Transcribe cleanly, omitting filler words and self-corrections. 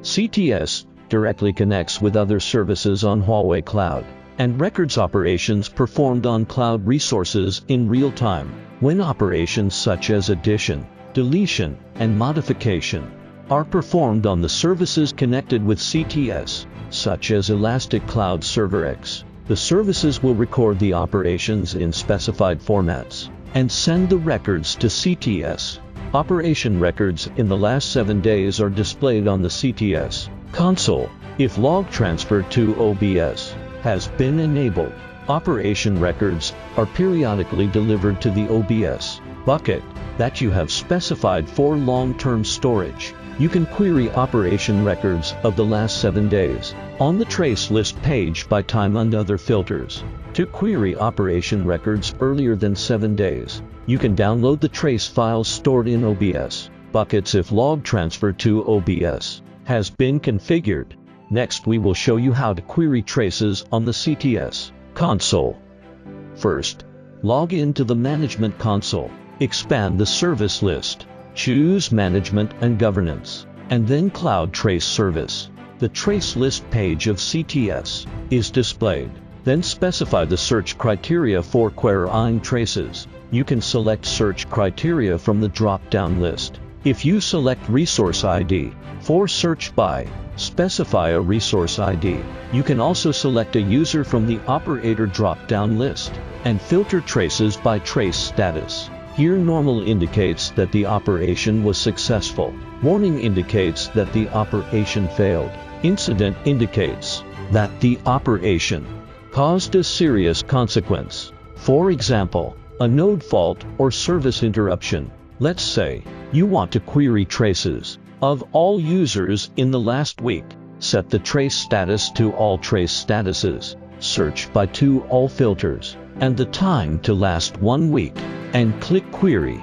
CTS directly connects with other services on Huawei Cloud and records operations performed on cloud resources in real time. When operations such as addition, deletion, and modification are performed on the services connected with CTS, such as Elastic Cloud Server X, the services will record the operations in specified formats and send the records to CTS. Operation records in the last 7 days are displayed on the CTS console. If log transfer to OBS has been enabled, operation records are periodically delivered to the OBS bucket that you have specified for long-term storage. You can query operation records of the last 7 days on the trace list page by time and other filters. To query operation records earlier than 7 days, you can download the trace files stored in OBS buckets if log transfer to OBS has been configured. Next, we will show you how to query traces on the CTS console. First, log into the Management console. Expand the service list. Choose Management and Governance, and then Cloud Trace Service. The trace list page of CTS is displayed. Then specify the search criteria for querying traces. You can select search criteria from the drop-down list. If you select Resource ID for search by, specify a resource ID. You can also select a user from the operator drop-down list and filter traces by trace status. Here, normal indicates that the operation was successful. Warning indicates that the operation failed. Incident indicates that the operation caused a serious consequence. For example, a node fault or service interruption. Let's say you want to query traces of all users in the last week. Set the trace status to all trace statuses, search by to all filters, and the time to last 1 week, and click Query.